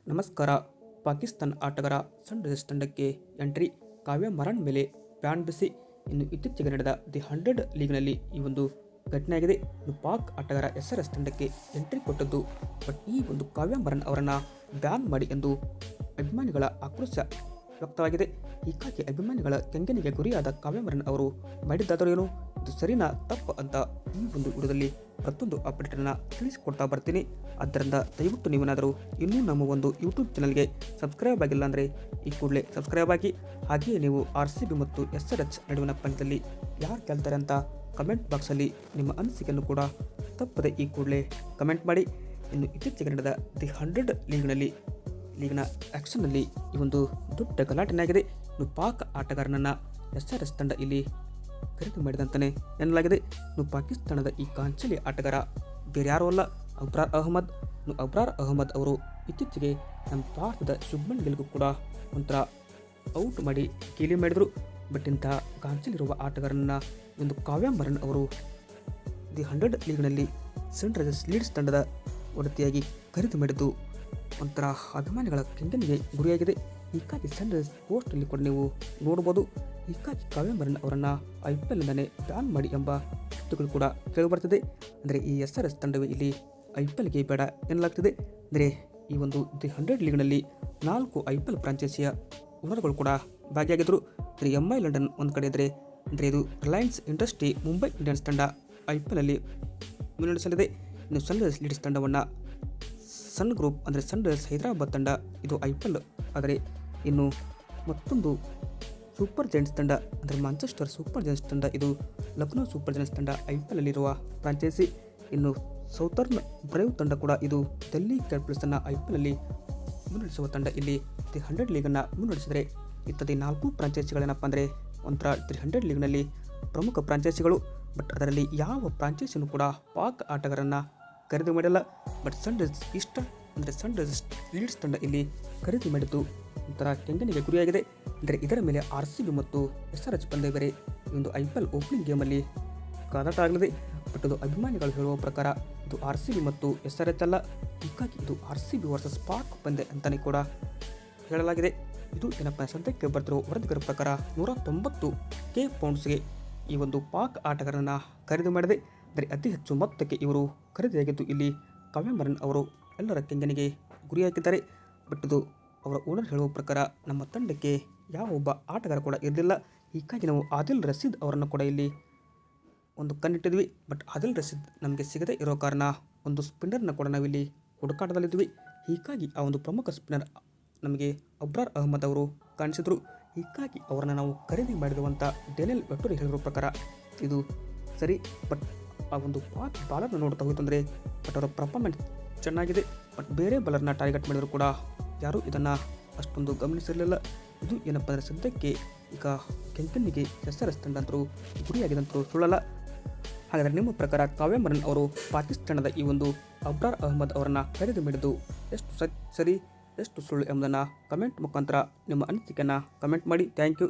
ನಮಸ್ಕಾರ. ಪಾಕಿಸ್ತಾನ ಆಟಗಾರ ಸನ್ರೈಸರ್ಸ್ ತಂಡಕ್ಕೆ ಎಂಟ್ರಿ, ಕಾವ್ಯ ಮರನ್ ಮೇಲೆ ಬ್ಯಾನ್ ಬಿಸಿ. ಇನ್ನು ಇತ್ತೀಚೆಗೆ ನಡೆದ ದಿ 100 ಲೀಗ್ನಲ್ಲಿ ಈ ಒಂದು ಘಟನೆಯಾಗಿದೆ. ಇನ್ನು ಪಾಕ್ ಆಟಗಾರ SRH ತಂಡಕ್ಕೆ ಎಂಟ್ರಿ ಕೊಟ್ಟದ್ದು, ಬಟ್ ಈ ಒಂದು ಕಾವ್ಯ ಮರನ್ ಅವರನ್ನು ಬ್ಯಾನ್ ಮಾಡಿ ಎಂದು ಅಭಿಮಾನಿಗಳ ಆಕ್ರೋಶ ವ್ಯಕ್ತವಾಗಿದೆ. ಹೀಗಾಗಿ ಅಭಿಮಾನಿಗಳ ಕೆಂಗನಿಗೆ ಗುರಿಯಾದ ಕಾವ್ಯ ಮರನ್ ಅವರು ಮಾಡಿದ್ದಾದರೂ ಏನು, ಇದು ಸರಿನಾ ತಪ್ಪು ಅಂತ ಈ ಒಂದು ವಿಡಿಯೋದಲ್ಲಿ ಪ್ರತಿಯೊಂದು ಅಪ್ಡೇಟನ್ನು ತಿಳಿಸಿಕೊಡ್ತಾ ಬರ್ತೀನಿ. ಆದ್ದರಿಂದ ದಯವಿಟ್ಟು ನೀವೇನಾದರೂ ಇನ್ನೂ ನಮ್ಮ ಒಂದು ಯೂಟ್ಯೂಬ್ ಚಾನಲ್ಗೆ ಸಬ್ಸ್ಕ್ರೈಬ್ ಆಗಿಲ್ಲ ಅಂದರೆ ಈ ಕೂಡಲೇ ಸಬ್ಸ್ಕ್ರೈಬ್ ಆಗಿ. ಹಾಗೆಯೇ ನೀವು RCB ಮತ್ತು SRH ನಡುವಿನ ಪಂದ್ಯದಲ್ಲಿ ಯಾರು ಗೆಲ್ತಾರೆ ಅಂತ ಕಮೆಂಟ್ ಬಾಕ್ಸಲ್ಲಿ ನಿಮ್ಮ ಅನಿಸಿಕೆಯನ್ನು ಕೂಡ ತಪ್ಪದೆ ಈ ಕೂಡಲೇ ಕಮೆಂಟ್ ಮಾಡಿ. ಇನ್ನು ಇತ್ತೀಚೆಗೆ ನಡೆದ ದಿ 100 ಲೀಗ್ನ ಆ್ಯಕ್ಷನ್ನಲ್ಲಿ ಈ ಒಂದು ದೊಡ್ಡ ಗಲಾಟೆಯಾಗಿದೆ. ಇನ್ನು ಪಾಕ್ ಆಟಗಾರನನ್ನು SRH ತಂಡ ಇಲ್ಲಿ ಖರೀದಿ ಮಾಡಿದಂತಾನೆ ಎನ್ನಲಾಗಿದೆ. ಇನ್ನು ಪಾಕಿಸ್ತಾನದ ಈ ಕಾಂಚಲಿ ಆಟಗಾರ ಬೇರೆ ಯಾರೂ ಅಲ್ಲ, ಅಬ್ರಾರ್ ಅಹ್ಮದ್. ಅಬ್ರಾರ್ ಅಹ್ಮದ್ ಅವರು ಇತ್ತೀಚೆಗೆ ನಮ್ಮ ಭಾರತದ ಶುಭ್ಮನ್ ಗಿಲ್ಗೂ ಕೂಡ ಒಂಥರ ಔಟ್ ಮಾಡಿ ಗೇಲಿ ಮಾಡಿದರು. ಬಟ್ ಇಂತಹ ಕಾಂಚಲಿರುವ ಆಟಗಾರನನ್ನು ಒಂದು ಕಾವ್ಯ ಮರನ್ ಅವರು ದಿ 100 ಲೀಗ್ನಲ್ಲಿ ಸನ್ರೈಸರ್ಸ್ ಲೀಡ್ಸ್ ತಂಡದ ಒಡತಿಯಾಗಿ ಖರೀದಿ ಮಾಡಿದ್ದು ಒಂಥರ ಅಭಿಮಾನಿಗಳ ಕೆಂಗನಿಗೆ ಗುರಿಯಾಗಿದೆ. ಹೀಗಾಗಿ ಸನ್ರೈಸರ್ಸ್ ಪೋಸ್ಟಲ್ಲಿ ಕೂಡ ನೀವು ನೋಡ್ಬೋದು. ಹೀಗಾಗಿ ಕಾವ್ಯ ಮರನ್ ಅವರನ್ನು IPLನಿಂದಲೇ ಬ್ಯಾನ್ ಮಾಡಿ ಎಂಬ ಸುದ್ದಿಗಳು ಕೂಡ ಕೇಳಿಬರ್ತಿದೆ. ಅಂದರೆ ಈ SRH ತಂಡವೇ ಇಲ್ಲಿ IPLಗೆ ಬೇಡ ಎನ್ನಲಾಗ್ತಿದೆ. ಅಂದರೆ ಈ ಒಂದು ದಿ 100 ಲೀಗ್ನಲ್ಲಿ 4 IPL ಫ್ರಾಂಚೈಸಿಯ ಓನರ್ಗಳು ಕೂಡ ಭಾಗಿಯಾಗಿದ್ದರು. ಅಂದರೆ MI ಲಂಡನ್ ಒಂದು ಕಡೆ ಇದ್ದರೆ, ಅಂದರೆ ಇದು ರಿಲಯನ್ಸ್ ಇಂಡಸ್ಟ್ರಿ ಮುಂಬೈ ಇಂಡಿಯನ್ಸ್ ತಂಡ IPLನಲ್ಲಿ ಮುನ್ನಡೆಸಲಿದೆ. ಇನ್ನು ಸನ್ರೈಸರ್ಸ್ ಲೀಡ್ಸ್ ತಂಡವನ್ನು ಸನ್ ಗ್ರೂಪ್ ಅಂದರೆ ಸನ್ರೈಸರ್ಸ್ ಹೈದರಾಬಾದ್ ತಂಡ ಇದು IPL ಆದರೆ, ಇನ್ನು ಮತ್ತೊಂದು ಸೂಪರ್ ಜೈಂಟ್ಸ್ ತಂಡ ಅಂದರೆ ಮ್ಯಾಂಚೆಸ್ಟರ್ ಸೂಪರ್ ಜೈಂಟ್ಸ್ ತಂಡ ಇದು ಲಕ್ನೋ ಸೂಪರ್ ಜೈಂಟ್ಸ್ ತಂಡ IPLನಲ್ಲಿರುವ ಫ್ರಾಂಚೈಸಿ. ಇನ್ನು ಸೌತರ್ನ್ ಬ್ರೇವ್ ತಂಡ ಕೂಡ ಇದು ಡೆಲ್ಲಿ ಕ್ಯಾಪಿಟಲ್ಸನ್ನು IPLನಲ್ಲಿ ಮುನ್ನಡೆಸುವ ತಂಡ. ಇಲ್ಲಿ ದಿ 100 ಲೀಗನ್ನು ಮುನ್ನಡೆಸಿದರೆ ಇತ್ತದೆ 4 ಫ್ರಾಂಚೈಸಿಗಳೇನಪ್ಪ ಅಂದರೆ ಒಂಥರ ದಿ 100 ಲೀಗ್ನಲ್ಲಿ ಪ್ರಮುಖ ಫ್ರಾಂಚೈಸಿಗಳು. ಬಟ್ ಅದರಲ್ಲಿ ಯಾವ ಫ್ರಾಂಚೈಸಿನೂ ಕೂಡ ಪಾಕ್ ಆಟಗಾರರನ್ನು ಖರೀದಿ ಮಾಡಿಲ್ಲ. ಬಟ್ ಸನ್ರೈಸರ್ಸ್ ಲೀಡ್ಸ್ ತಂಡ ಇಲ್ಲಿ ಖರೀದಿ ಮಾಡಿದ್ದು ಒಂಥರ ಕೆಂಗನಿಗೆ ಗುರಿಯಾಗಿದೆ. ಅಂದರೆ ಇದರ ಮೇಲೆ RCB ಮತ್ತು SRH ಪಂದ್ಯ ಬೇರೆ ಈ ಒಂದು IPL ಓಪನಿಂಗ್ ಗೇಮಲ್ಲಿ ಕಾದಾಟ ಆಗಲಿದೆ. ಬಟ್ ಅದು ಅಭಿಮಾನಿಗಳು ಹೇಳುವ ಪ್ರಕಾರ ಇದು RCB ಮತ್ತು SRH ಅಲ್ಲ. ಹೀಗಾಗಿ ಇದು RCB ವರ್ಸಸ್ ಪಾಕ್ ಪಂದ್ಯ ಅಂತಲೇ ಕೂಡ ಹೇಳಲಾಗಿದೆ. ಇದು ಏನಪ್ಪ ಸದ್ಯಕ್ಕೆ ಬರ್ತಿರೋ ವರದಿಗರ ಪ್ರಕಾರ 190K ಪೌಂಡ್ಸ್ಗೆ ಈ ಒಂದು ಪಾಕ್ ಆಟಗಾರರನ್ನು ಖರೀದಿ ಮಾಡಿದೆ. ಅಂದರೆ ಅತಿ ಹೆಚ್ಚು ಮೊತ್ತಕ್ಕೆ ಇವರು ಖರೀದಿಯಾಗಿದ್ದು ಇಲ್ಲಿ ಕಾವ್ಯ ಮರನ್ ಅವರು ಎಲ್ಲರ ಕೆಂಗನಿಗೆ ಗುರಿಯಾಗಿದ್ದಾರೆ. ಬಟ್ ಇದು ಅವರ ಓನರ್ ಹೇಳುವ ಪ್ರಕಾರ ನಮ್ಮ ತಂಡಕ್ಕೆ ಯಾವ ಒಬ್ಬ ಆಟಗಾರ ಕೂಡ ಇರಲಿಲ್ಲ. ಹೀಗಾಗಿ ನಾವು ಆದಿಲ್ ರಶೀದ್ ಅವರನ್ನು ಕೂಡ ಇಲ್ಲಿ ಒಂದು ಕಣ್ಣಿಟ್ಟಿದ್ವಿ. ಬಟ್ ಆದಿಲ್ ರಶೀದ್ ನಮಗೆ ಸಿಗದೇ ಇರೋ ಕಾರಣ ಒಂದು ಸ್ಪಿನ್ನರ್ನ ಕೂಡ ನಾವಿಲ್ಲಿ ಹುಡುಕಾಟದಲ್ಲಿದ್ವಿ. ಹೀಗಾಗಿ ಆ ಒಂದು ಪ್ರಮುಖ ಸ್ಪಿನ್ನರ್ ನಮಗೆ ಅಬ್ರಾರ್ ಅಹ್ಮದ್ ಅವರು ಕಾಣಿಸಿದರು. ಹೀಗಾಗಿ ಅವರನ್ನು ನಾವು ಖರೀದಿ ಮಾಡಿರುವಂಥ ಡೆನಿಲ್ ವೆಟೋರಿ ಹೇಳಿರೋ ಪ್ರಕಾರ ಇದು ಸರಿ. ಬಟ್ ಆ ಒಂದು ಪಾಕ್ ಬಾಲರ್ನ ನೋಡ್ತಾ ಹೋಯ್ತಂದರೆ ಬಟ್ ಅವರ ಪರ್ಫಾರ್ಮೆನ್ಸ್ ಚೆನ್ನಾಗಿದೆ. ಬಟ್ ಬೇರೆ ಬಾಲರ್ನ ಟಾರ್ಗೆಟ್ ಮಾಡಿದರೂ ಕೂಡ ಯಾರೂ ಇದನ್ನು ಅಷ್ಟೊಂದು ಗಮನಿಸಿರಲಿಲ್ಲ. ಇದು ಏನಪ್ಪ ಅಂದರೆ ಸದ್ಯಕ್ಕೆ ಈಗ ಕೆಂಕನ್ನಿಗೆ SRH ತಂಡ ಅಂತರೂ ಗುರಿಯಾಗಿದಂತರೂ ಸುಳ್ಳಲ್ಲ. ಹಾಗಾದರೆ ನಿಮ್ಮ ಪ್ರಕಾರ ಕಾವ್ಯ ಮರನ್ ಅವರು ಪಾಕಿಸ್ತಾನದ ಈ ಒಂದು ಅಬ್ರಾರ್ ಅಹ್ಮದ್ ಅವರನ್ನು ಖರೀದಿ ಮಾಡಿದ್ದು ಎಷ್ಟು ಸರಿ ಎಷ್ಟು ಸುಳ್ಳು ಎಂಬುದನ್ನು ಕಮೆಂಟ್ ಮುಖಾಂತರ ನಿಮ್ಮ ಅನಿಸಿಕೆಯನ್ನು ಕಮೆಂಟ್ ಮಾಡಿ. Thank you.